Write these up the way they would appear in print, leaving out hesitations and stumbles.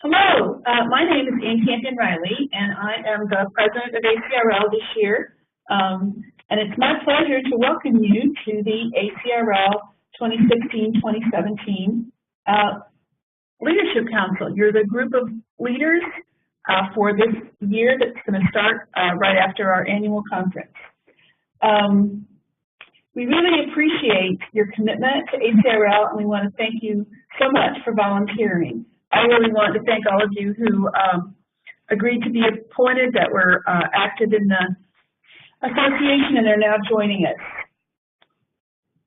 Hello, my name is CAMPION Riley, and I am the president of ACRL this year. And it's my pleasure to welcome you to the ACRL 2016-2017 Leadership Council. You're the group of leaders for this year that's going to start right after our annual conference. We really appreciate your commitment to ACRL, and we want to thank you so much for volunteering. I really want to thank all of you who agreed to be appointed, that were active in the association, and are now joining us.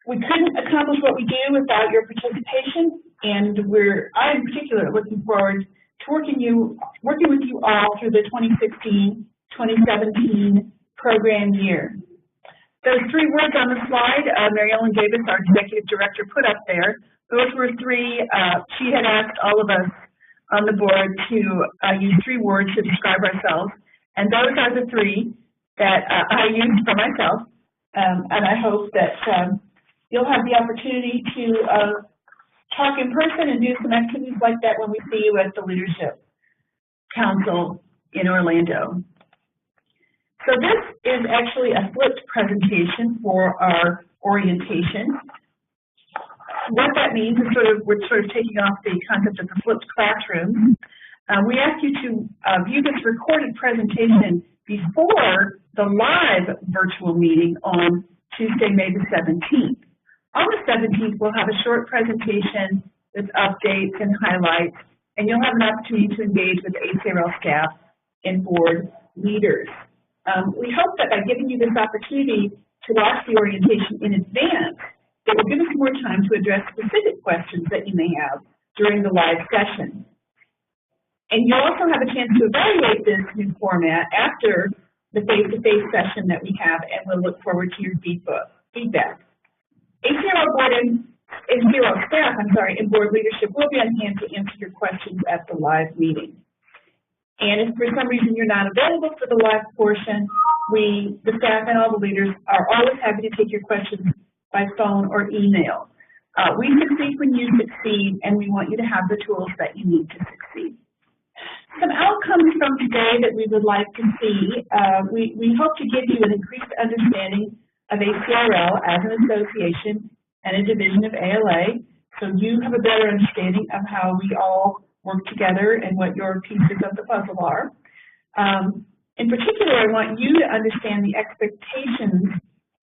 We couldn't accomplish what we do without your participation, and I in particular looking forward to working with you all through the 2016-2017 program year. Those three words on the slide, Mary Ellen Davis, our executive director, put up there. Those were three. She had asked all of us on the board to use three words to describe ourselves, and those are the three that I used for myself. And I hope that you'll have the opportunity to talk in person and do some activities like that when we see you at the Leadership Council in Orlando. So this is actually a flipped presentation for our orientation. What that means is we're sort of taking off the concept of the flipped classroom. We ask you to view this recorded presentation before the live virtual meeting on Tuesday, May the 17th. On the 17th, we'll have a short presentation with updates and highlights, and you'll have an opportunity to engage with the ACRL staff and board leaders. We hope that by giving you this opportunity to watch the orientation in advance, it will give us more time to address specific questions that you may have during the live session. And you'll also have a chance to evaluate this new format after the face-to-face session that we have, and we'll look forward to your feedback. ACRL board and ACRL staff, and board leadership will be on hand to answer your questions at the live meeting. And if for some reason you're not available for the live portion, the staff and all the leaders are always happy to take your questions by phone or email. We succeed when you succeed, and we want you to have the tools that you need to succeed. Some outcomes from today that we would like to see, we hope to give you an increased understanding of ACRL as an association and a division of ALA, so you have a better understanding of how we all work together and what your pieces of the puzzle are. In particular, I want you to understand the expectations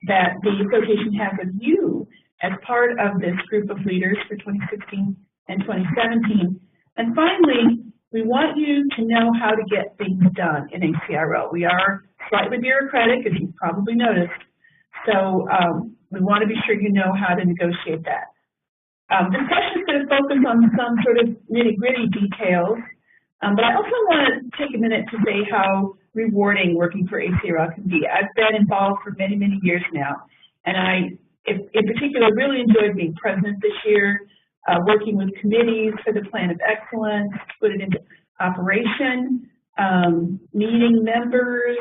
that the association has of you as part of this group of leaders for 2016 and 2017. And finally, we want you to know how to get things done in ACRL. We are slightly bureaucratic, as you've probably noticed, so we want to be sure you know how to negotiate that. This session is going to focus on some sort of nitty-gritty details, but I also want to take a minute to say how rewarding working for ACRL can be. I've been involved for many, many years now, and I, in particular, really enjoyed being president this year, working with committees for the Plan of Excellence, put it into operation, meeting members,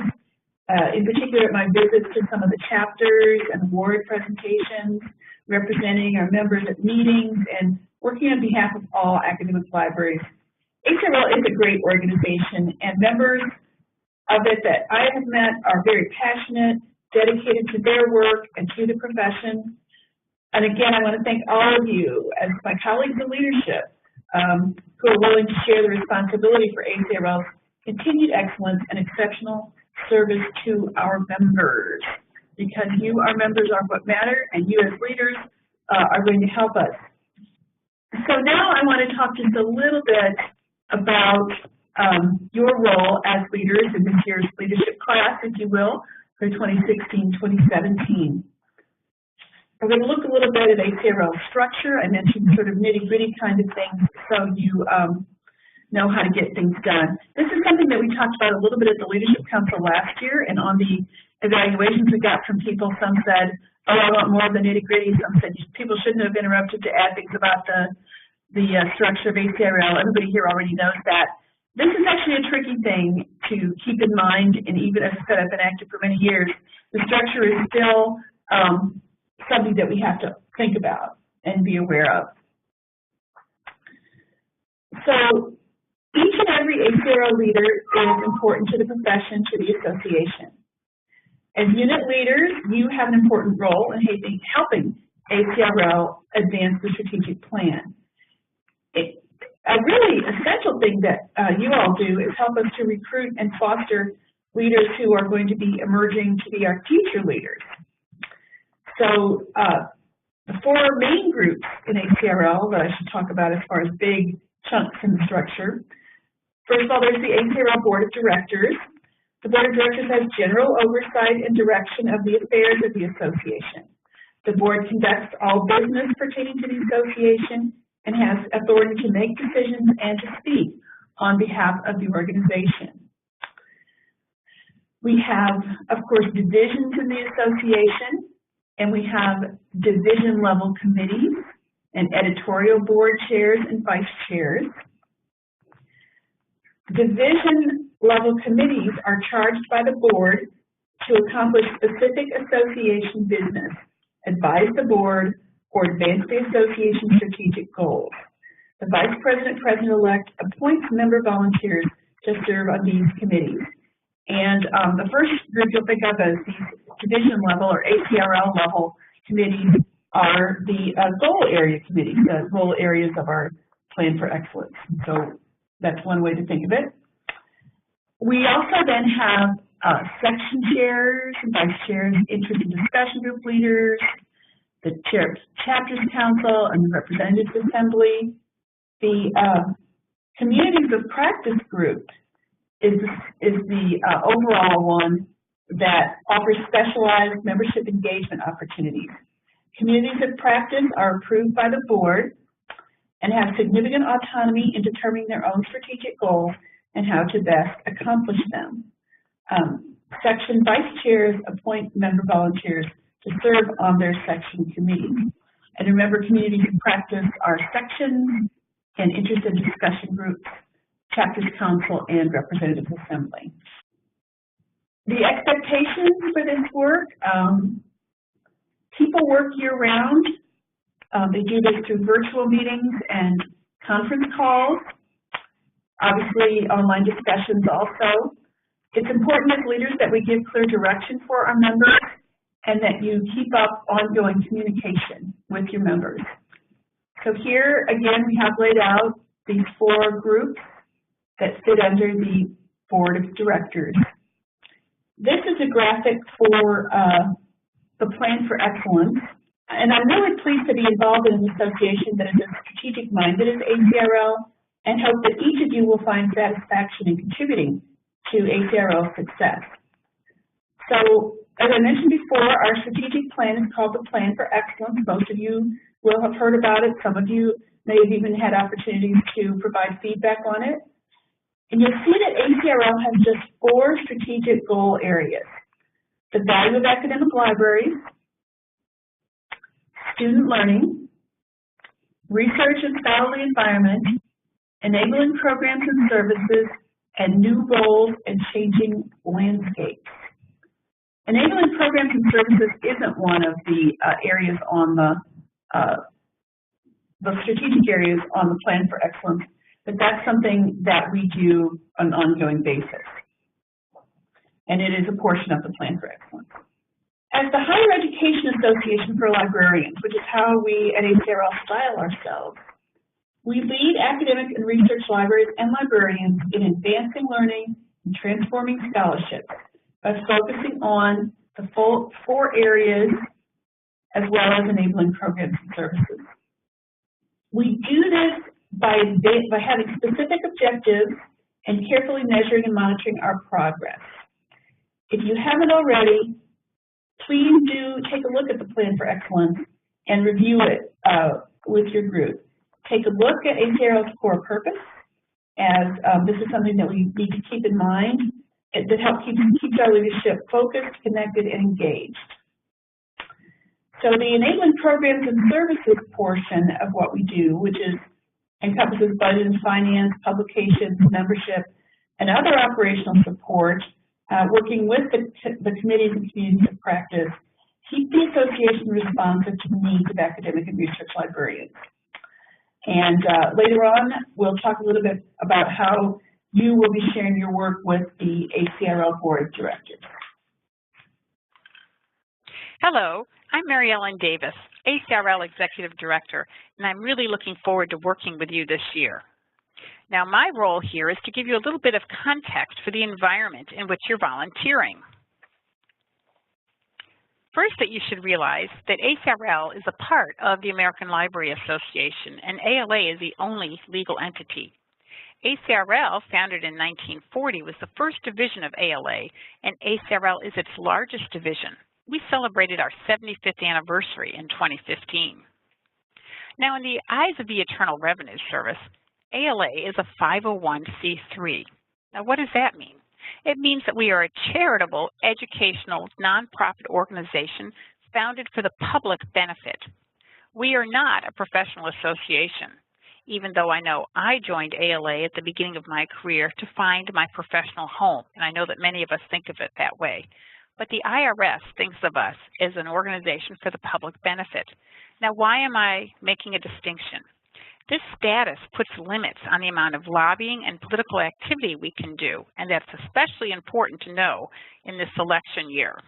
in particular my visits to some of the chapters and award presentations, representing our members at meetings, and working on behalf of all academic libraries. ACRL is a great organization, and members of it that I have met are very passionate, dedicated to their work and to the profession. And again, I want to thank all of you as my colleagues in leadership who are willing to share the responsibility for ACRL's continued excellence and exceptional service to our members, because you, our members, are what matter, and you as leaders are going to help us. So now I want to talk just a little bit about your role as leaders in this year's leadership class, if you will, for 2016-2017. We're going to look a little bit at ACRL structure. I mentioned sort of nitty-gritty kind of things so you know how to get things done. This is something that we talked about a little bit at the Leadership Council last year, and on the evaluations we got from people, some said, oh, I want more of the nitty-gritty. Some said people shouldn't have interrupted to add things about the structure of ACRL. Everybody here already knows that. This is actually a tricky thing to keep in mind, and even as I said, I've been active for many years, the structure is still something that we have to think about and be aware of. So each every ACRL leader is important to the profession, to the association. As unit leaders, you have an important role in helping ACRL advance the strategic plan. A really essential thing that you all do is help us to recruit and foster leaders who are going to be emerging to be our future leaders. So the four main groups in ACRL that I should talk about as far as big chunks in the structure. First of all, there's the ACRL Board of Directors. The Board of Directors has general oversight and direction of the affairs of the association. The board conducts all business pertaining to the association and has authority to make decisions and to speak on behalf of the organization. We have, of course, divisions in the association, and we have division-level committees and editorial board chairs and vice chairs. Division-level committees are charged by the board to accomplish specific association business, advise the board, or advance the association's strategic goals. The Vice President, President-elect appoints member volunteers to serve on these committees. And the first group you'll think of as these division-level or ACRL level committees are the goal area committees, the goal areas of our plan for excellence. So that's one way to think of it. We also then have section chairs and vice chairs, interest and discussion group leaders, the chair of chapters council, and the representatives assembly. The communities of practice group is the overall one that offers specialized membership engagement opportunities. Communities of practice are approved by the board and have significant autonomy in determining their own strategic goals and how to best accomplish them. Section vice chairs appoint member volunteers to serve on their section committees. And remember, communities of practice are sections and interest and discussion groups, chapters council, and representative assembly. The expectations for this work, people work year-round. They do this through virtual meetings and conference calls, obviously online discussions also. It's important as leaders that we give clear direction for our members and that you keep up ongoing communication with your members. So here, again, we have laid out these four groups that sit under the Board of Directors. This is a graphic for the Plan for Excellence, and I'm really pleased to be involved in an association that is as strategic-minded as ACRL, and hope that each of you will find satisfaction in contributing to ACRL's success. So, as I mentioned before, our strategic plan is called the Plan for Excellence. Most of you will have heard about it. Some of you may have even had opportunities to provide feedback on it. And you'll see that ACRL has just four strategic goal areas: the value of academic libraries, student learning, research and scholarly environment, enabling programs and services, and new roles and changing landscapes. Enabling programs and services isn't one of the areas on the strategic areas on the Plan for Excellence, but that's something that we do on an ongoing basis. And it is a portion of the Plan for Excellence. As the Higher Education Association for Librarians, which is how we at ACRL style ourselves, we lead academic and research libraries and librarians in advancing learning and transforming scholarships by focusing on the four areas as well as enabling programs and services. We do this by having specific objectives and carefully measuring and monitoring our progress. If you haven't already, please do take a look at the Plan for Excellence and review it with your group. Take a look at ACRL's core purpose, as this is something that we need to keep in mind that helps keep our leadership focused, connected, and engaged. So the enabling programs and services portion of what we do, which encompasses budget and finance, publications, membership, and other operational support, working with the committees and communities of practice, keep the association responsive to the needs of academic and research librarians. And later on, we'll talk a little bit about how you will be sharing your work with the ACRL Board of Directors. Hello, I'm Mary Ellen Davis, ACRL Executive Director, and I'm really looking forward to working with you this year. Now, my role here is to give you a little bit of context for the environment in which you're volunteering. First, that you should realize that ACRL is a part of the American Library Association, and ALA is the only legal entity. ACRL, founded in 1940, was the first division of ALA, and ACRL is its largest division. We celebrated our 75th anniversary in 2015. Now, in the eyes of the Internal Revenue Service, ALA is a 501c3. Now, what does that mean? It means that we are a charitable, educational, nonprofit organization founded for the public benefit. We are not a professional association, even though I know I joined ALA at the beginning of my career to find my professional home, and I know that many of us think of it that way. But the IRS thinks of us as an organization for the public benefit. Now, why am I making a distinction? This status puts limits on the amount of lobbying and political activity we can do, and that's especially important to know in this election year.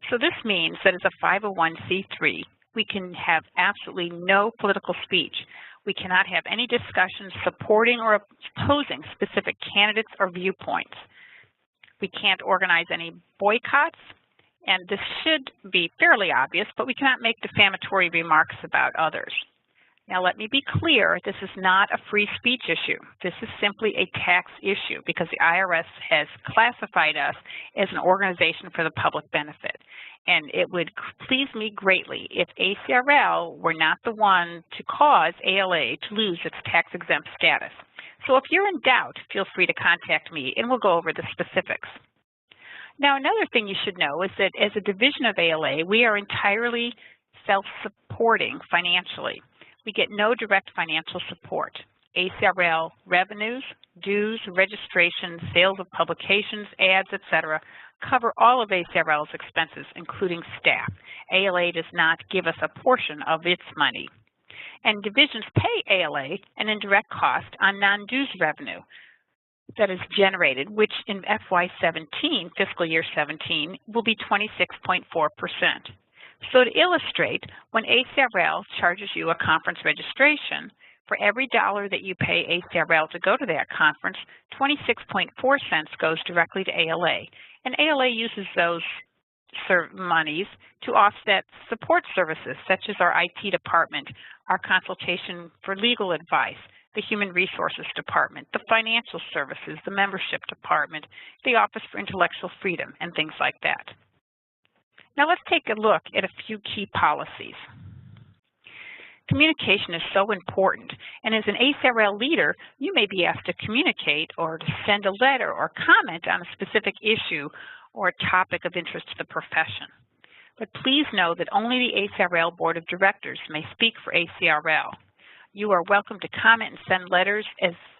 So this means that as a 501c3, we can have absolutely no political speech. We cannot have any discussions supporting or opposing specific candidates or viewpoints. We can't organize any boycotts, and this should be fairly obvious, but we cannot make defamatory remarks about others. Now, let me be clear, this is not a free speech issue. This is simply a tax issue because the IRS has classified us as an organization for the public benefit. And it would please me greatly if ACRL were not the one to cause ALA to lose its tax-exempt status. So if you're in doubt, feel free to contact me and we'll go over the specifics. Now, another thing you should know is that as a division of ALA, we are entirely self-supporting financially. We get no direct financial support. ACRL revenues, dues, registration, sales of publications, ads, etc., cover all of ACRL's expenses, including staff. ALA does not give us a portion of its money. And divisions pay ALA an indirect cost on non-dues revenue that is generated, which in FY17, fiscal year 17, will be 26.4%. So to illustrate, when ACRL charges you a conference registration, for every dollar that you pay ACRL to go to that conference, 26.4 cents goes directly to ALA. And ALA uses those monies to offset support services such as our IT department, our consultation for legal advice, the Human Resources Department, the Financial Services, the Membership Department, the Office for Intellectual Freedom, and things like that. Now let's take a look at a few key policies. Communication is so important, and as an ACRL leader, you may be asked to communicate or to send a letter or comment on a specific issue or a topic of interest to the profession. But please know that only the ACRL Board of Directors may speak for ACRL. You are welcome to comment and send letters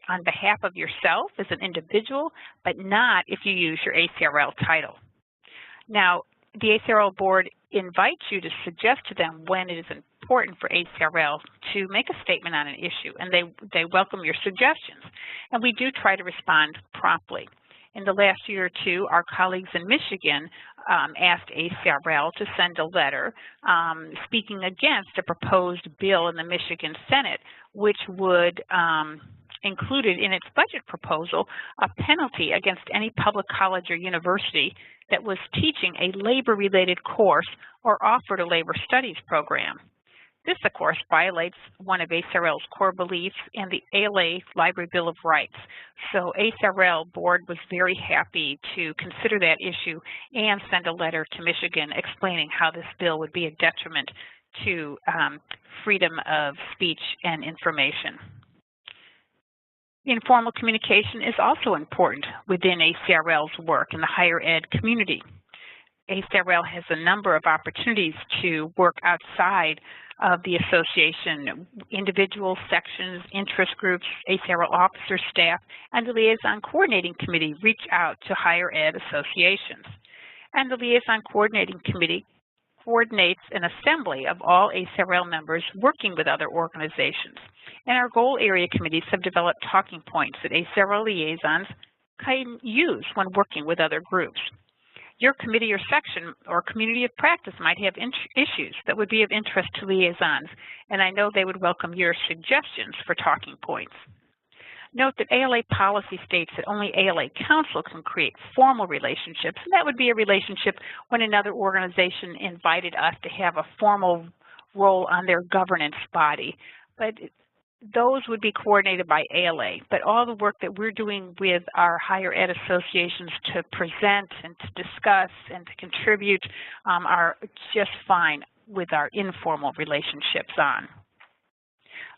on behalf of yourself as an individual, but not if you use your ACRL title. Now, the ACRL Board invites you to suggest to them when it is important for ACRL to make a statement on an issue, and they welcome your suggestions. And we do try to respond promptly. In the last year or two, our colleagues in Michigan asked ACRL to send a letter speaking against a proposed bill in the Michigan Senate, which would included in its budget proposal a penalty against any public college or university that was teaching a labor-related course or offered a labor studies program. This, of course, violates one of ACRL's core beliefs in the ALA Library Bill of Rights. So ACRL Board was very happy to consider that issue and send a letter to Michigan explaining how this bill would be a detriment to freedom of speech and information. Informal communication is also important within ACRL's work in the higher ed community. ACRL has a number of opportunities to work outside of the association. Individual sections, interest groups, ACRL officer staff, and the Liaison Coordinating Committee reach out to higher ed associations. And the Liaison Coordinating Committee coordinates an assembly of all ACRL members working with other organizations. And our goal area committees have developed talking points that ACRL liaisons can use when working with other groups. Your committee or section or community of practice might have issues that would be of interest to liaisons, and I know they would welcome your suggestions for talking points. Note that ALA policy states that only ALA Council can create formal relationships, and that would be a relationship when another organization invited us to have a formal role on their governance body. But those would be coordinated by ALA. But all the work that we're doing with our higher ed associations to present and to discuss and to contribute are just fine with our informal relationships on.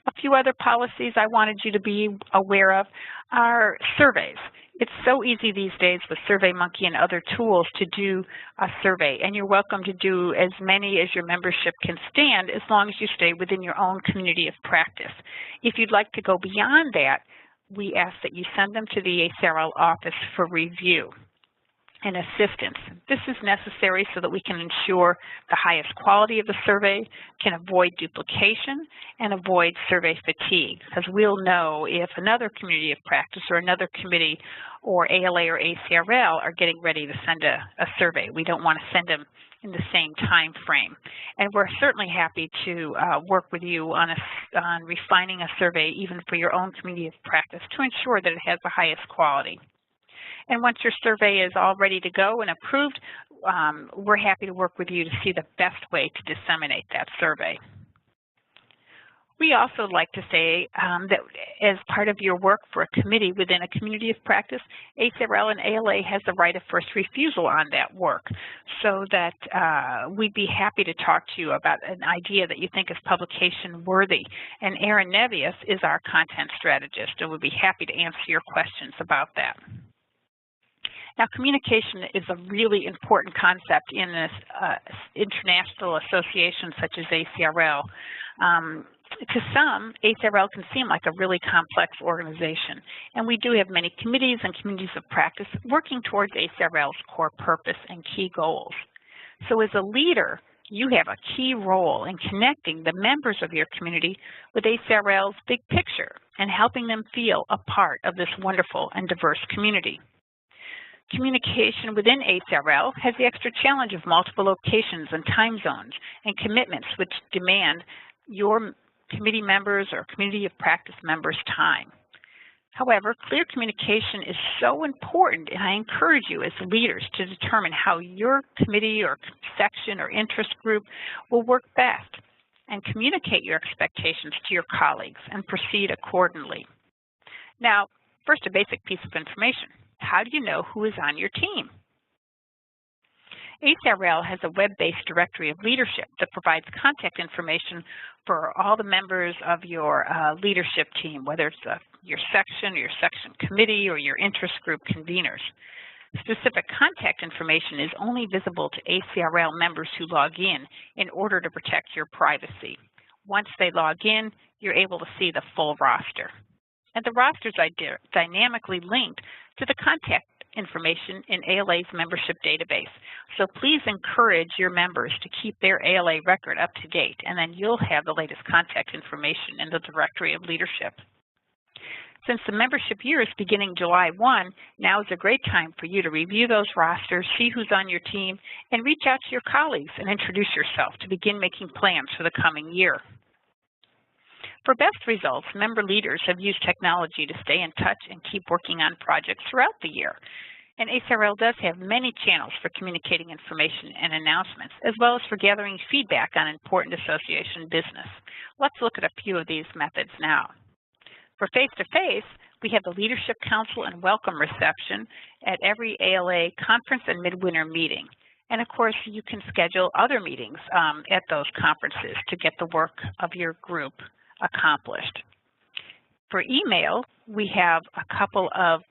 A few other policies I wanted you to be aware of are surveys. It's so easy these days with SurveyMonkey and other tools to do a survey, and you're welcome to do as many as your membership can stand as long as you stay within your own community of practice. If you'd like to go beyond that, we ask that you send them to the ACRL office for review and assistance. This is necessary so that we can ensure the highest quality of the survey, can avoid duplication, and avoid survey fatigue, because we'll know if another community of practice or another committee or ALA or ACRL are getting ready to send a survey. We don't want to send them in the same time frame. And we're certainly happy to work with you on refining a survey even for your own community of practice to ensure that it has the highest quality. And once your survey is all ready to go and approved, we're happy to work with you to see the best way to disseminate that survey. We also like to say that as part of your work for a committee within a community of practice, ACRL and ALA has the right of first refusal on that work, so that we'd be happy to talk to you about an idea that you think is publication worthy. And Erin Nevius is our content strategist, and we'd be happy to answer your questions about that. Now, communication is a really important concept in this international association such as ACRL. To some, ACRL can seem like a really complex organization, and we do have many committees and communities of practice working towards ACRL's core purpose and key goals. So as a leader, you have a key role in connecting the members of your community with ACRL's big picture and helping them feel a part of this wonderful and diverse community. Communication within ACRL has the extra challenge of multiple locations and time zones and commitments which demand your committee members or community of practice members' time. However, clear communication is so important, and I encourage you as leaders to determine how your committee or section or interest group will work best and communicate your expectations to your colleagues and proceed accordingly. Now, first, a basic piece of information. How do you know who is on your team? ACRL has a web-based directory of leadership that provides contact information for all the members of your leadership team, whether it's your section, or your section committee, or your interest group conveners. Specific contact information is only visible to ACRL members who log in order to protect your privacy. Once they log in, you're able to see the full roster. And the rosters are dynamically linked to the contact information in ALA's membership database. So please encourage your members to keep their ALA record up to date, and then you'll have the latest contact information in the directory of leadership. Since the membership year is beginning July 1, now is a great time for you to review those rosters, see who's on your team, and reach out to your colleagues and introduce yourself to begin making plans for the coming year. For best results, member leaders have used technology to stay in touch and keep working on projects throughout the year. And ACRL does have many channels for communicating information and announcements, as well as for gathering feedback on important association business. Let's look at a few of these methods now. For face-to-face, we have the Leadership Council and Welcome Reception at every ALA conference and midwinter meeting. And of course, you can schedule other meetings at those conferences to get the work of your group accomplished. For email, we have a couple of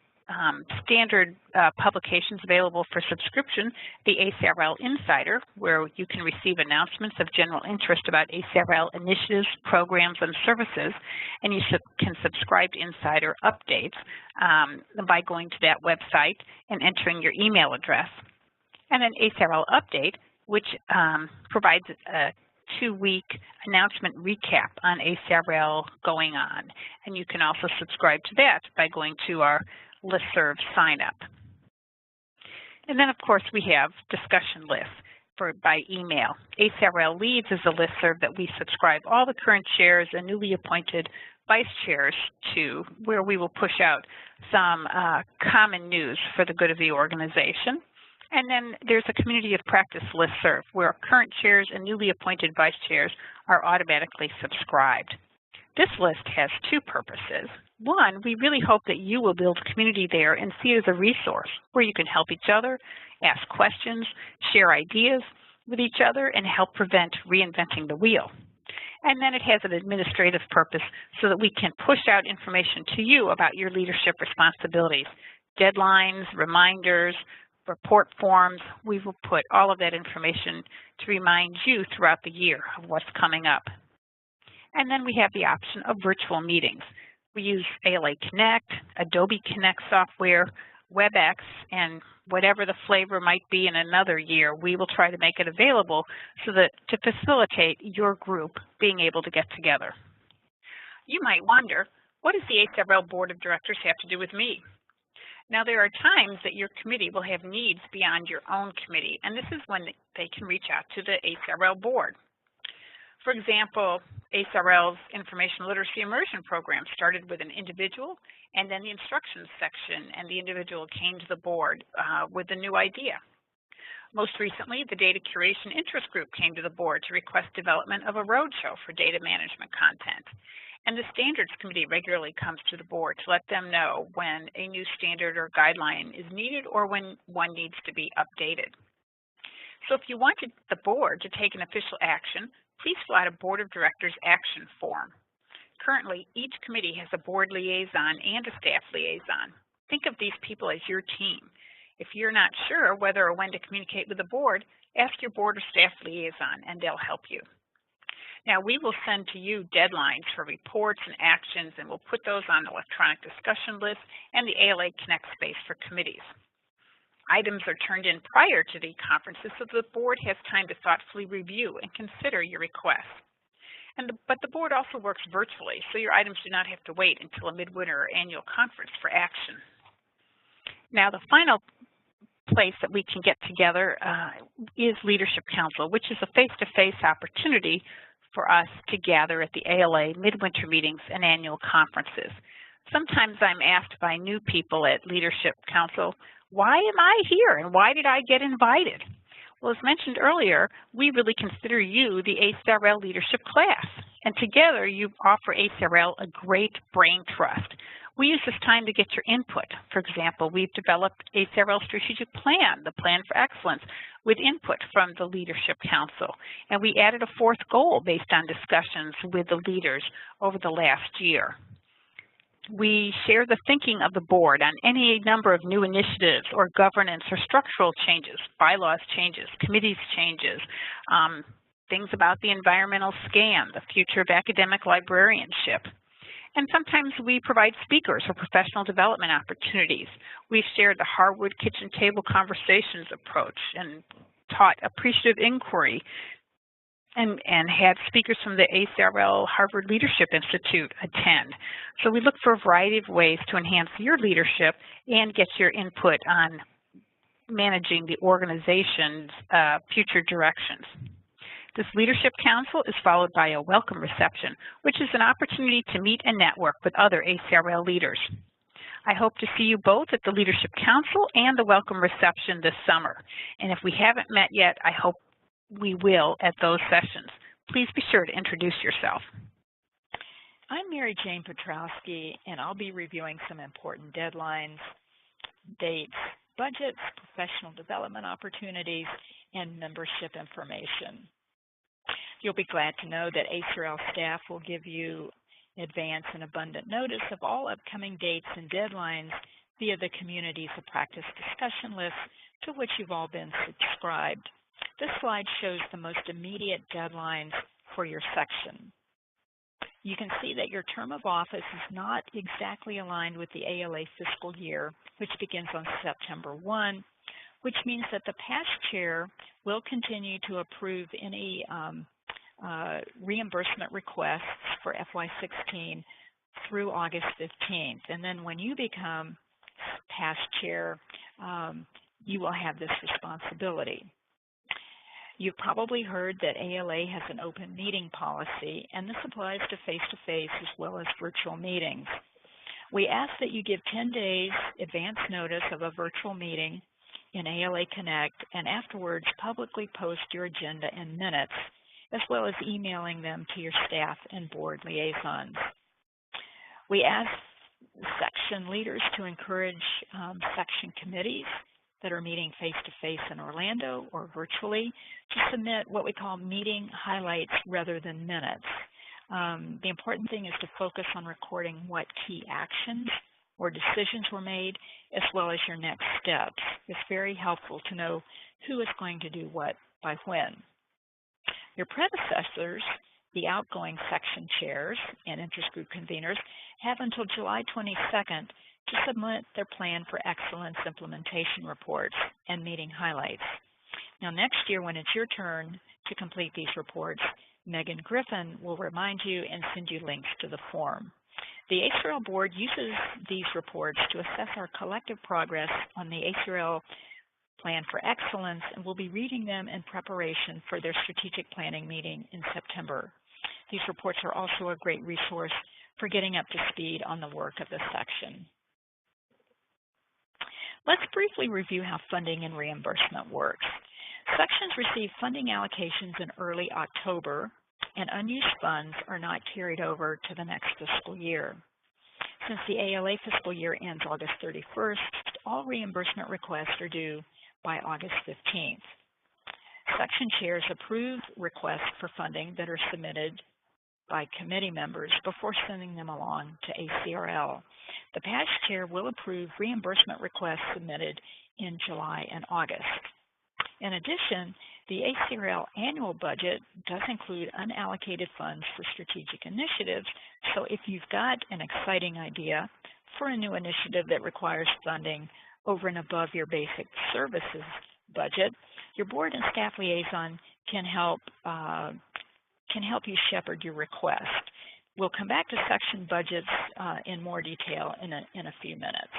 standard publications available for subscription. The ACRL Insider, where you can receive announcements of general interest about ACRL initiatives, programs, and services, and you can subscribe to Insider updates by going to that website and entering your email address. And an ACRL Update which provides a 2-week announcement recap on ACRL going on. And you can also subscribe to that by going to our listserv sign up. And then, of course, we have discussion lists by email. ACRL Leads is a listserv that we subscribe all the current chairs and newly appointed vice chairs to, where we will push out some common news for the good of the organization. And then there's a community of practice listserv where current chairs and newly appointed vice chairs are automatically subscribed. This list has 2 purposes. One, we really hope that you will build community there and see it as a resource where you can help each other, ask questions, share ideas with each other, and help prevent reinventing the wheel. And then it has an administrative purpose so that we can push out information to you about your leadership responsibilities, deadlines, reminders, report forms. We will put all of that information to remind you throughout the year of what's coming up. And then we have the option of virtual meetings. We use ALA Connect, Adobe Connect software, WebEx, and whatever the flavor might be in another year, we will try to make it available so that to facilitate your group being able to get together. You might wonder, what does the ACRL Board of Directors have to do with me? Now, there are times that your committee will have needs beyond your own committee, and this is when they can reach out to the ACRL board. For example, ACRL's Information Literacy Immersion program started with an individual and then the instructions section, and the individual came to the board with a new idea. Most recently, the Data Curation Interest Group came to the board to request development of a roadshow for data management content. And the Standards Committee regularly comes to the board to let them know when a new standard or guideline is needed or when one needs to be updated. So if you wanted the board to take an official action, please fill out a Board of Directors action form. Currently, each committee has a board liaison and a staff liaison. Think of these people as your team. If you're not sure whether or when to communicate with the board, ask your board or staff liaison and they'll help you. Now, we will send to you deadlines for reports and actions, and we'll put those on the electronic discussion list and the ALA Connect space for committees. Items are turned in prior to the conferences so the board has time to thoughtfully review and consider your requests. But the board also works virtually, so your items do not have to wait until a midwinter or annual conference for action. Now, the final place that we can get together is Leadership Council, which is a face-to-face opportunity for us to gather at the ALA midwinter meetings and annual conferences. Sometimes I'm asked by new people at Leadership Council, why am I here and why did I get invited? Well, as mentioned earlier, we really consider you the ACRL leadership class, and together you offer ACRL a great brain trust. We use this time to get your input. For example, we've developed ACRL Strategic Plan, the Plan for Excellence, with input from the Leadership Council. And we added a 4th goal based on discussions with the leaders over the last year. We share the thinking of the board on any number of new initiatives or governance or structural changes, bylaws changes, committees changes, things about the environmental scan, the future of academic librarianship. And sometimes we provide speakers or professional development opportunities. We've shared the Harwood Kitchen Table Conversations approach and taught appreciative inquiry and had speakers from the ACRL Harvard Leadership Institute attend. So we look for a variety of ways to enhance your leadership and get your input on managing the organization's future directions. This Leadership Council is followed by a welcome reception, which is an opportunity to meet and network with other ACRL leaders. I hope to see you both at the Leadership Council and the welcome reception this summer. And if we haven't met yet, I hope we will at those sessions. Please be sure to introduce yourself. I'm Mary Jane Petrowski, and I'll be reviewing some important deadlines, dates, budgets, professional development opportunities, and membership information. You'll be glad to know that ACRL staff will give you advance and abundant notice of all upcoming dates and deadlines via the Communities of Practice discussion list to which you've all been subscribed. This slide shows the most immediate deadlines for your section. You can see that your term of office is not exactly aligned with the ALA fiscal year, which begins on September 1, which means that the past chair will continue to approve any reimbursement requests for FY16 through August 15th. And then when you become past chair, you will have this responsibility. You've probably heard that ALA has an open meeting policy, and this applies to face-to-face as well as virtual meetings. We ask that you give 10 days advance notice of a virtual meeting in ALA Connect, and afterwards publicly post your agenda and minutes, as well as emailing them to your staff and board liaisons. We ask section leaders to encourage section committees that are meeting face-to-face in Orlando or virtually to submit what we call meeting highlights rather than minutes. The important thing is to focus on recording what key actions or decisions were made, as well as your next steps. It's very helpful to know who is going to do what by when. Your predecessors, the outgoing section chairs and interest group conveners, have until July 22nd to submit their plan for excellence implementation reports and meeting highlights. Now next year, when it's your turn to complete these reports, Megan Griffin will remind you and send you links to the form. The ACRL board uses these reports to assess our collective progress on the ACRL Plan for Excellence, and we'll be reading them in preparation for their strategic planning meeting in September. These reports are also a great resource for getting up to speed on the work of the section. Let's briefly review how funding and reimbursement works. Sections receive funding allocations in early October, and unused funds are not carried over to the next fiscal year. Since the ALA fiscal year ends August 31st, all reimbursement requests are due by August 15th. Section chairs approve requests for funding that are submitted by committee members before sending them along to ACRL. The past chair will approve reimbursement requests submitted in July and August. In addition, the ACRL annual budget does include unallocated funds for strategic initiatives, so if you've got an exciting idea for a new initiative that requires funding over and above your basic services budget, your board and staff liaison can help you shepherd your request. We'll come back to section budgets in more detail in a few minutes.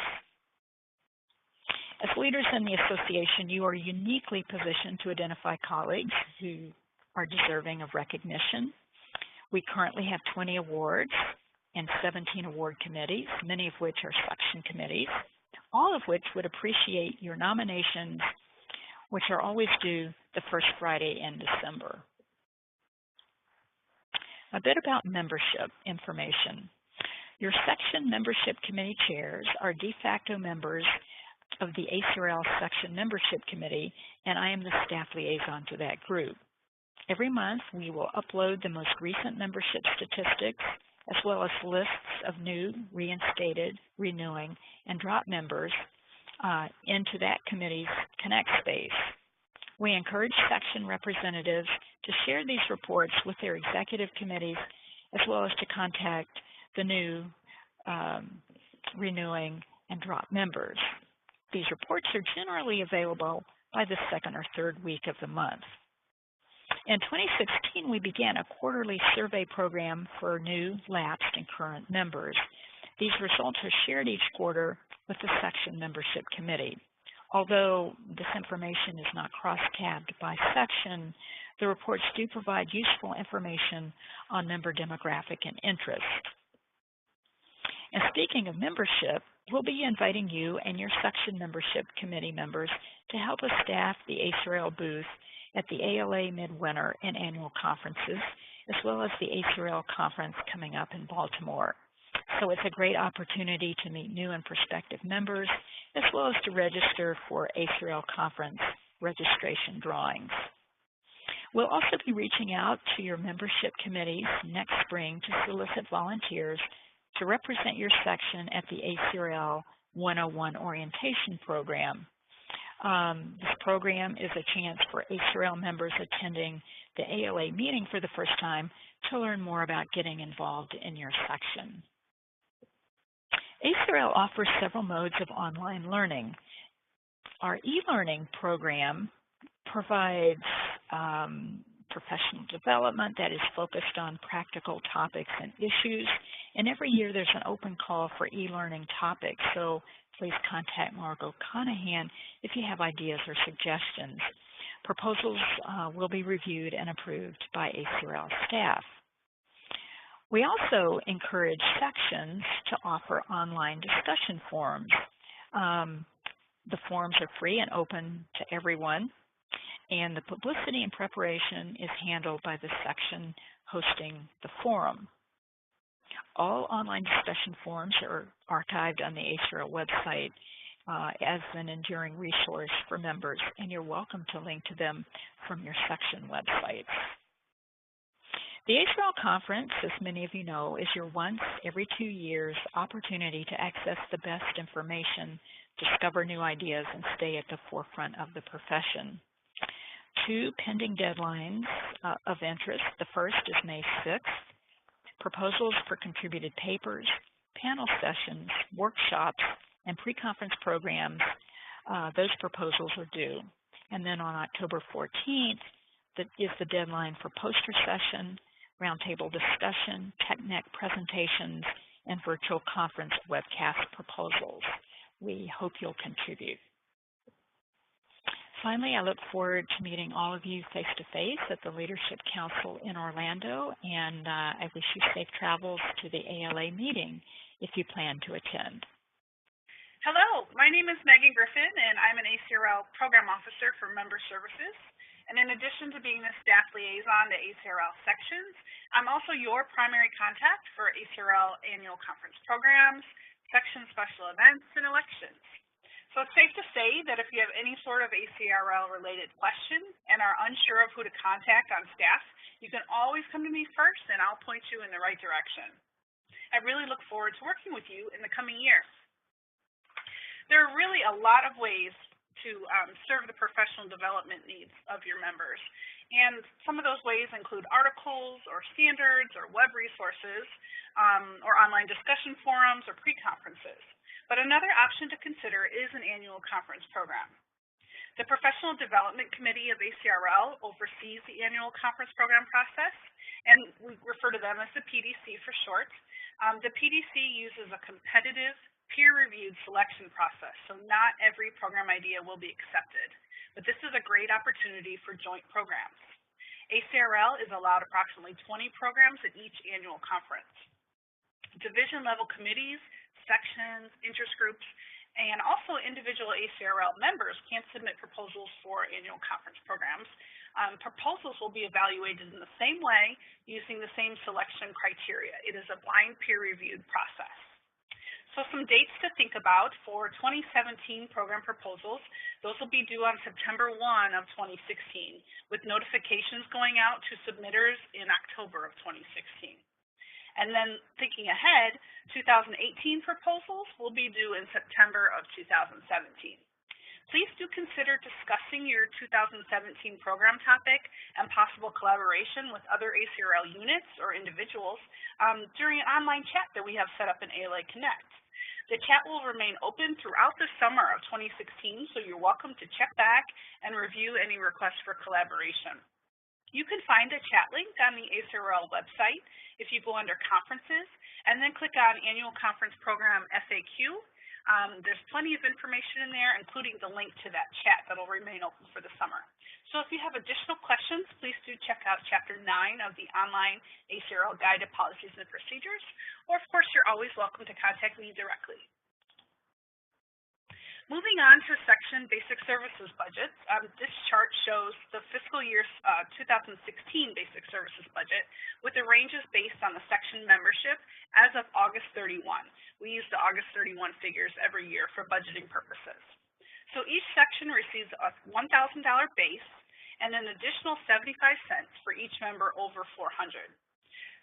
As leaders in the association, you are uniquely positioned to identify colleagues who are deserving of recognition. We currently have 20 awards and 17 award committees, many of which are section committees, all of which would appreciate your nominations, which are always due the first Friday in December. A bit about membership information. Your section membership committee chairs are de facto members of the ACRL Section Membership Committee, and I am the staff liaison to that group. Every month, we will upload the most recent membership statistics, as well as lists of new, reinstated, renewing, and drop members into that committee's Connect space. We encourage section representatives to share these reports with their executive committees, as well as to contact the new, renewing, and drop members. These reports are generally available by the second or third week of the month. In 2016, we began a quarterly survey program for new, lapsed, and current members. These results are shared each quarter with the section membership committee. Although this information is not cross-tabbed by section, the reports do provide useful information on member demographic and interest. And speaking of membership, we'll be inviting you and your section membership committee members to help us staff the ACRL booth at the ALA Midwinter and annual conferences, as well as the ACRL conference coming up in Baltimore. So it's a great opportunity to meet new and prospective members, as well as to register for ACRL conference registration drawings. We'll also be reaching out to your membership committees next spring to solicit volunteers to represent your section at the ACRL 101 orientation program. This program is a chance for ACRL members attending the ALA meeting for the first time to learn more about getting involved in your section. ACRL offers several modes of online learning. Our e-learning program provides professional development that is focused on practical topics and issues. And every year there's an open call for e-learning topics. So please contact Margot Conahan if you have ideas or suggestions. Proposals will be reviewed and approved by ACRL staff. We also encourage sections to offer online discussion forums. The forums are free and open to everyone, and the publicity and preparation is handled by the section hosting the forum. All online discussion forums are archived on the ACRL website as an enduring resource for members, and you're welcome to link to them from your section websites. The ACRL conference, as many of you know, is your once every 2 years opportunity to access the best information, discover new ideas, and stay at the forefront of the profession. 2 pending deadlines of interest. The first is May 6th. Proposals for contributed papers, panel sessions, workshops, and pre-conference programs, those proposals are due. And then on October 14th is the deadline for poster session, roundtable discussion, TechNet presentations, and virtual conference webcast proposals. We hope you'll contribute. Finally, I look forward to meeting all of you face-to-face at the Leadership Council in Orlando, and I wish you safe travels to the ALA meeting if you plan to attend. Hello, my name is Megan Griffin, and I'm an ACRL Program Officer for Member Services. And in addition to being the staff liaison to ACRL sections, I'm also your primary contact for ACRL annual conference programs, section special events, and elections. So it's safe to say that if you have any sort of ACRL-related question and are unsure of who to contact on staff, you can always come to me first, and I'll point you in the right direction. I really look forward to working with you in the coming year. There are really a lot of ways to serve the professional development needs of your members. And some of those ways include articles or standards or web resources or online discussion forums or pre-conferences. But another option to consider is an annual conference program. The Professional Development Committee of ACRL oversees the annual conference program process, and we refer to them as the PDC for short. The PDC uses a competitive, peer-reviewed selection process, so not every program idea will be accepted. But this is a great opportunity for joint programs. ACRL is allowed approximately 20 programs at each annual conference. Division-level committees, sections, interest groups, and also individual ACRL members can submit proposals for annual conference programs. Proposals will be evaluated in the same way using the same selection criteria. It is a blind peer-reviewed process. So some dates to think about for 2017 program proposals. Those will be due on September 1 of 2016, with notifications going out to submitters in October of 2016. And then thinking ahead, 2018 proposals will be due in September of 2017. Please do consider discussing your 2017 program topic and possible collaboration with other ACRL units or individuals during an online chat that we have set up in ALA Connect. The chat will remain open throughout the summer of 2016, so you're welcome to check back and review any requests for collaboration. You can find a chat link on the ACRL website if you go under Conferences and then click on Annual Conference Program FAQ. There's plenty of information in there, including the link to that chat that will remain open for the summer. So if you have additional questions, please do check out Chapter 9 of the online ACRL Guided Policies and Procedures, or of course, you're always welcome to contact me directly. Moving on to section basic services budgets, this chart shows the fiscal year 2016 basic services budget with the ranges based on the section membership as of August 31. We use the August 31 figures every year for budgeting purposes. So each section receives a $1,000 base and an additional 75 cents for each member over 400.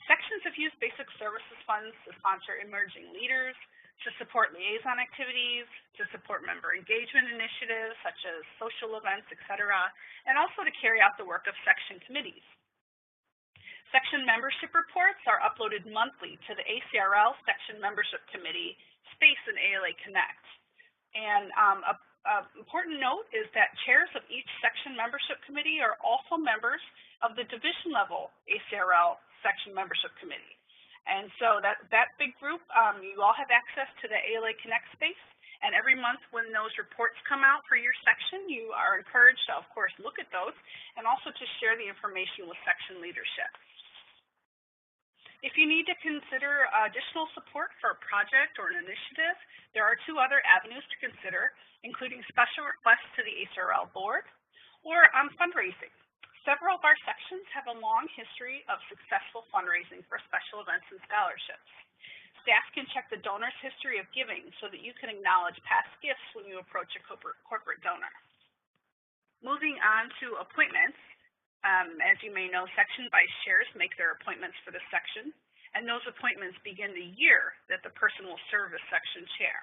Sections have used basic services funds to sponsor emerging leaders, to support liaison activities, to support member engagement initiatives such as social events, etc., and also to carry out the work of section committees. Section membership reports are uploaded monthly to the ACRL Section Membership Committee space in ALA Connect. And important note is that chairs of each section membership committee are also members of the division level ACRL section membership committee. And so that big group, you all have access to the ALA Connect space. And every month when those reports come out for your section, you are encouraged to, of course, look at those and also to share the information with section leadership. If you need to consider additional support for a project or an initiative, there are two other avenues to consider, including special requests to the ACRL board or fundraising. Several of our sections have a long history of successful fundraising for special events and scholarships. Staff can check the donor's history of giving so that you can acknowledge past gifts when you approach a corporate donor. Moving on to appointments, as you may know, section vice chairs make their appointments for the section, and those appointments begin the year that the person will serve as section chair.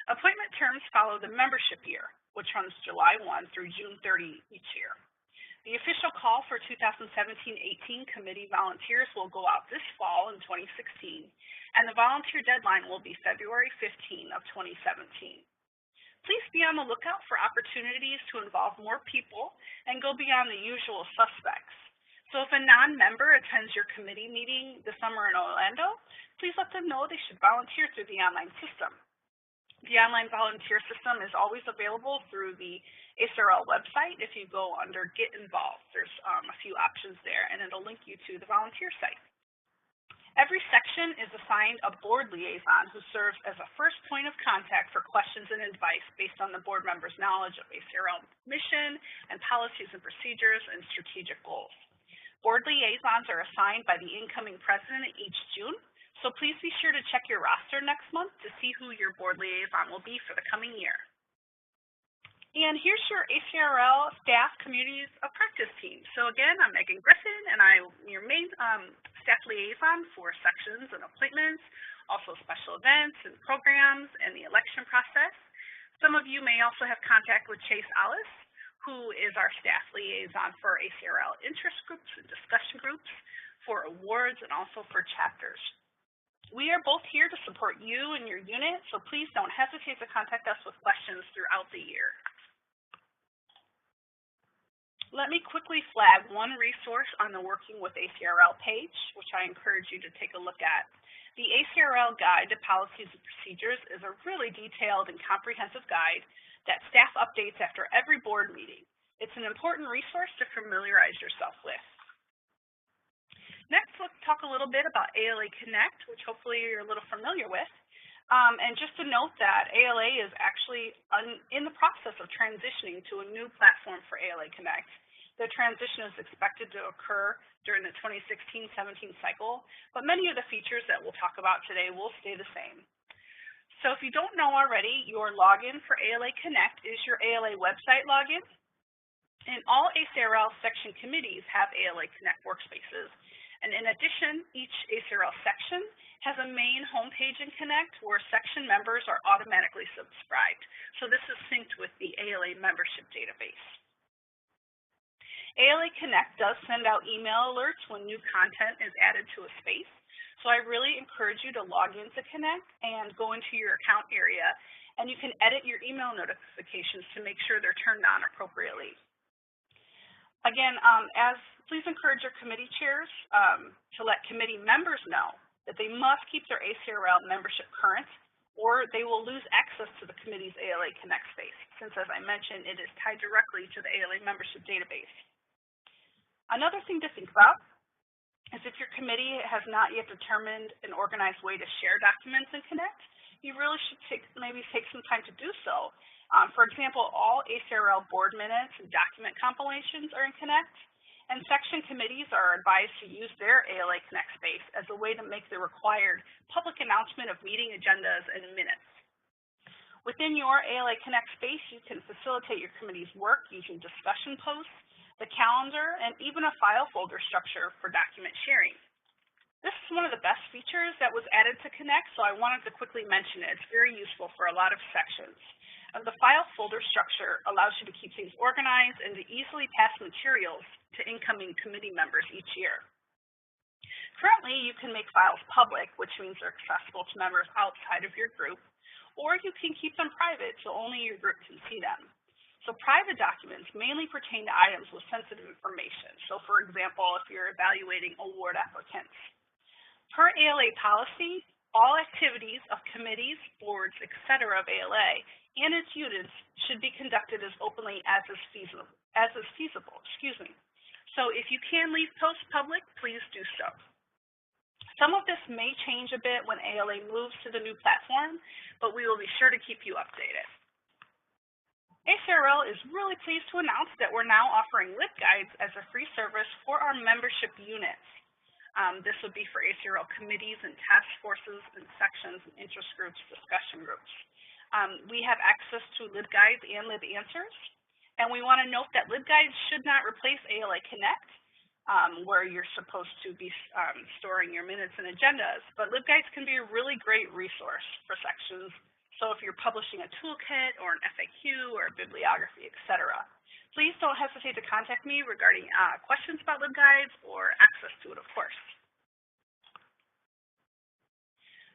Appointment terms follow the membership year, which runs July 1 through June 30 each year. The official call for 2017-18 committee volunteers will go out this fall in 2016, and the volunteer deadline will be February 15 of 2017. Please be on the lookout for opportunities to involve more people and go beyond the usual suspects. So if a non-member attends your committee meeting this summer in Orlando, please let them know they should volunteer through the online system. The online volunteer system is always available through the ACRL website. If you go under Get Involved, there's a few options there, and it'll link you to the volunteer site. Every section is assigned a board liaison who serves as a first point of contact for questions and advice based on the board members' knowledge of ACRL mission and policies and procedures and strategic goals. Board liaisons are assigned by the incoming president each June, so please be sure to check your roster next month to see who your board liaison will be for the coming year. And here's your ACRL staff communities of practice team. So again, I'm Megan Griffin, and I'm your main staff liaison for sections and appointments, also special events and programs and the election process. Some of you may also have contact with Chase Alice, who is our staff liaison for ACRL interest groups and discussion groups, for awards, and also for chapters. We are both here to support you and your unit, so please don't hesitate to contact us with questions throughout the year. Let me quickly flag one resource on the Working with ACRL page, which I encourage you to take a look at. The ACRL Guide to Policies and Procedures is a really detailed and comprehensive guide that staff updates after every board meeting. It's an important resource to familiarize yourself with. Next, let's talk a little bit about ALA Connect, which hopefully you're a little familiar with. And just to note that ALA is actually in the process of transitioning to a new platform for ALA Connect. The transition is expected to occur during the 2016-17 cycle, but many of the features that we'll talk about today will stay the same. So if you don't know already, your login for ALA Connect is your ALA website login. And all ACRL section committees have ALA Connect workspaces. And in addition, each ACRL section has a main homepage in Connect where section members are automatically subscribed. So this is synced with the ALA membership database. ALA Connect does send out email alerts when new content is added to a space. So I really encourage you to log into Connect and go into your account area, and you can edit your email notifications to make sure they're turned on appropriately. Again, please encourage your committee chairs to let committee members know that they must keep their ACRL membership current, or they will lose access to the committee's ALA Connect space, since, as I mentioned, it is tied directly to the ALA membership database. Another thing to think about is if your committee has not yet determined an organized way to share documents in Connect, you really should maybe take some time to do so. For example, all ACRL board minutes and document compilations are in Connect, and section committees are advised to use their ALA Connect space as a way to make the required public announcement of meeting agendas and minutes. Within your ALA Connect space, you can facilitate your committee's work using discussion posts, the calendar, and even a file folder structure for document sharing. This is one of the best features that was added to Connect, so I wanted to quickly mention it. It's very useful for a lot of sections. The file folder structure allows you to keep things organized and to easily pass materials to incoming committee members each year. Currently, you can make files public, which means they're accessible to members outside of your group, or you can keep them private so only your group can see them. So private documents mainly pertain to items with sensitive information. So for example, if you're evaluating award applicants. Per ALA policy, all activities of committees, boards, etc. of ALA and its units should be conducted as openly as is feasible. So if you can leave posts public, please do so. Some of this may change a bit when ALA moves to the new platform, but we will be sure to keep you updated. ACRL is really pleased to announce that we're now offering LibGuides as a free service for our membership units. This would be for ACRL committees and task forces and sections and interest groups, discussion groups. We have access to LibGuides and LibAnswers, and we want to note that LibGuides should not replace ALA Connect, where you're supposed to be storing your minutes and agendas, but LibGuides can be a really great resource for sections. So if you're publishing a toolkit or an FAQ or a bibliography, etc. Please don't hesitate to contact me regarding questions about LibGuides or access to it, of course.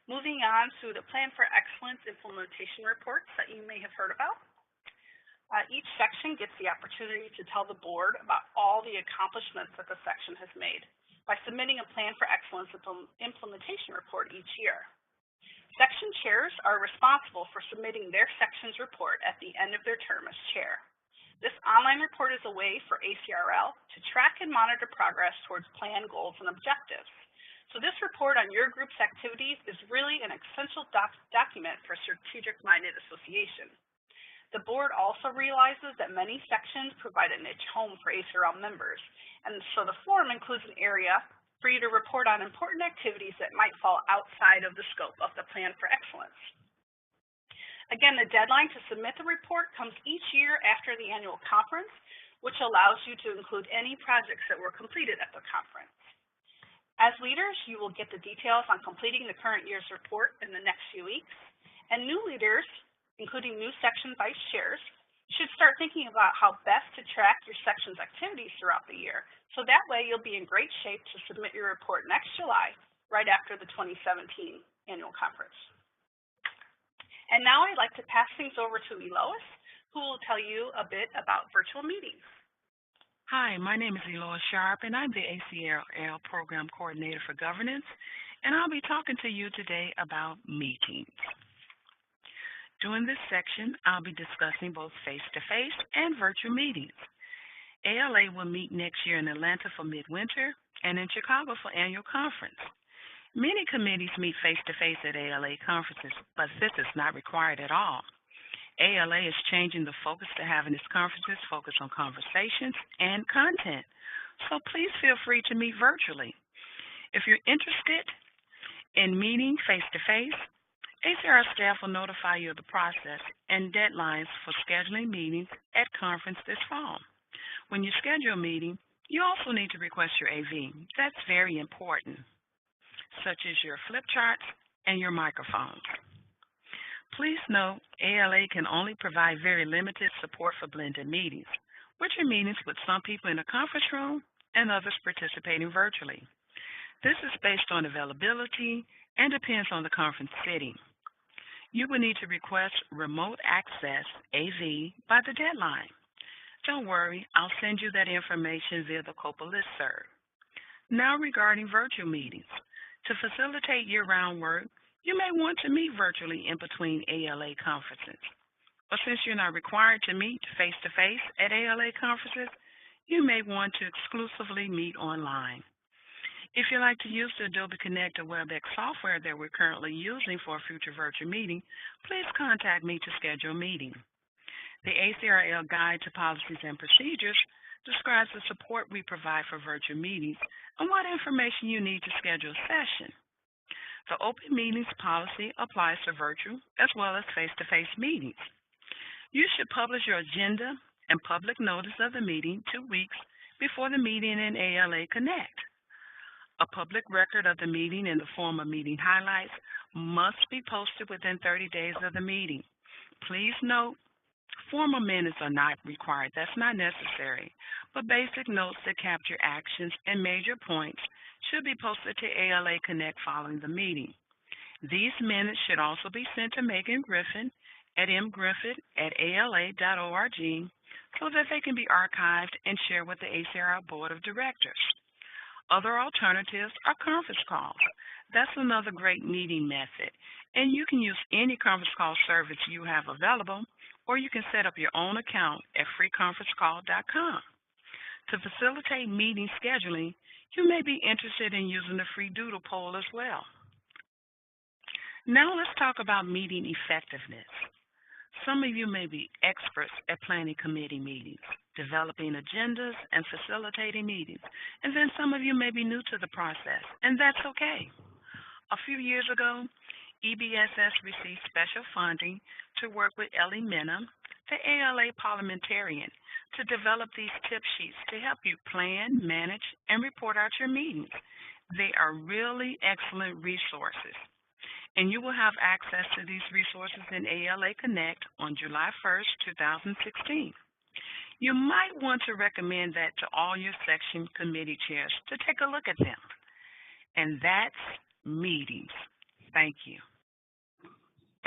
Moving on to the Plan for Excellence implementation reports that you may have heard about. Each section gets the opportunity to tell the board about all the accomplishments that the section has made by submitting a Plan for Excellence implementation report each year. Section chairs are responsible for submitting their section's report at the end of their term as chair. This online report is a way for ACRL to track and monitor progress towards plan goals and objectives. So this report on your group's activities is really an essential document for strategic-minded association. The board also realizes that many sections provide a niche home for ACRL members, and so the forum includes an area for you to report on important activities that might fall outside of the scope of the Plan for Excellence. Again, the deadline to submit the report comes each year after the annual conference, which allows you to include any projects that were completed at the conference. As leaders, you will get the details on completing the current year's report in the next few weeks, and new leaders, including new section vice chairs, should start thinking about how best to track your section's activities throughout the year, so that way you'll be in great shape to submit your report next July, right after the 2017 annual conference. And now I'd like to pass things over to Elois, who will tell you a bit about virtual meetings. Hi, my name is Elois Sharp, and I'm the ACRL Program Coordinator for Governance, and I'll be talking to you today about meetings. During this section, I'll be discussing both face-to-face and virtual meetings. ALA will meet next year in Atlanta for midwinter and in Chicago for annual conference. Many committees meet face-to-face at ALA conferences, but this is not required at all. ALA is changing the focus to having its conferences focus on conversations and content, so please feel free to meet virtually. If you're interested in meeting face-to-face, ACRL staff will notify you of the process and deadlines for scheduling meetings at conference this fall. When you schedule a meeting, you also need to request your AV. That's very important, such as your flip charts and your microphones. Please note, ALA can only provide very limited support for blended meetings, which are meetings with some people in a conference room and others participating virtually. This is based on availability and depends on the conference setting. You will need to request remote access, AV, by the deadline. Don't worry, I'll send you that information via the COPA listserv. Now regarding virtual meetings. To facilitate year-round work, you may want to meet virtually in between ALA conferences. But since you're not required to meet face-to-face at ALA conferences, you may want to exclusively meet online. If you'd like to use the Adobe Connect or WebEx software that we're currently using for a future virtual meeting, please contact me to schedule a meeting. The ACRL Guide to Policies and Procedures describes the support we provide for virtual meetings and what information you need to schedule a session. The open meetings policy applies to virtual as well as face-to-face meetings. You should publish your agenda and public notice of the meeting 2 weeks before the meeting in ALA Connect. A public record of the meeting in the form of meeting highlights must be posted within 30 days of the meeting. Please note, formal minutes are not required. That's not necessary. But basic notes that capture actions and major points should be posted to ALA Connect following the meeting. These minutes should also be sent to Megan Griffin at mgriffin@ala.org so that they can be archived and shared with the ACRL Board of Directors. Other alternatives are conference calls. That's another great meeting method, and you can use any conference call service you have available, or you can set up your own account at freeconferencecall.com. To facilitate meeting scheduling, you may be interested in using the free doodle poll as well. Now let's talk about meeting effectiveness. Some of you may be experts at planning committee meetings, developing agendas, and facilitating meetings, and then some of you may be new to the process, and that's okay. A few years ago, EBSS received special funding to work with Ellie Minham, the ALA parliamentarian, to develop these tip sheets to help you plan, manage, and report out your meetings. They are really excellent resources, and you will have access to these resources in ALA Connect on July 1st, 2016. You might want to recommend that to all your section committee chairs to take a look at them. And that's meetings. Thank you.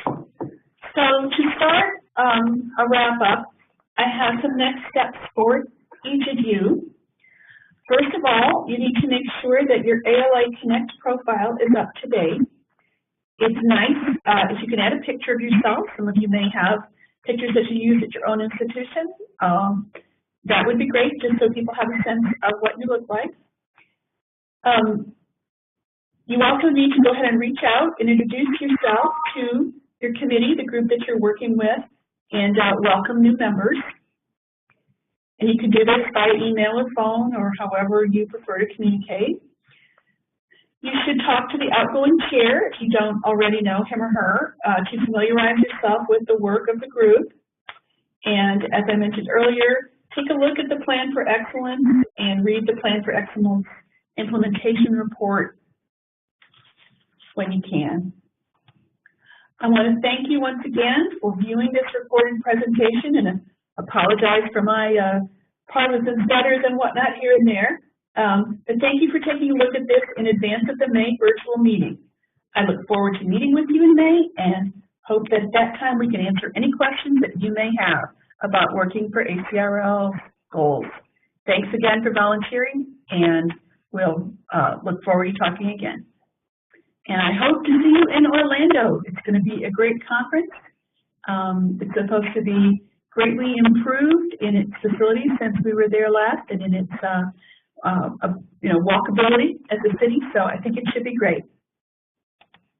So to start a wrap-up, I have some next steps for each of you. First of all, you need to make sure that your ALA Connect profile is up to date. It's nice if you can add a picture of yourself. Some of you may have pictures that you use at your own institution. That would be great, just so people have a sense of what you look like. You also need to go ahead and reach out and introduce yourself to your committee, the group that you're working with, and welcome new members. And you can do this by email or phone or however you prefer to communicate. You should talk to the outgoing chair, if you don't already know him or her, to familiarize yourself with the work of the group. And as I mentioned earlier, take a look at the Plan for Excellence and read the Plan for Excellence implementation report when you can. I want to thank you once again for viewing this recorded presentation, and apologize for my partisans stutters and whatnot here and there. But thank you for taking a look at this in advance of the May virtual meeting. I look forward to meeting with you in May and hope that at that time we can answer any questions that you may have about working for ACRL goals. Thanks again for volunteering, and we'll look forward to talking again. And I hope to see you in Orlando. It's going to be a great conference. It's supposed to be greatly improved in its facilities since we were there last, and in its walkability as a city. So I think it should be great.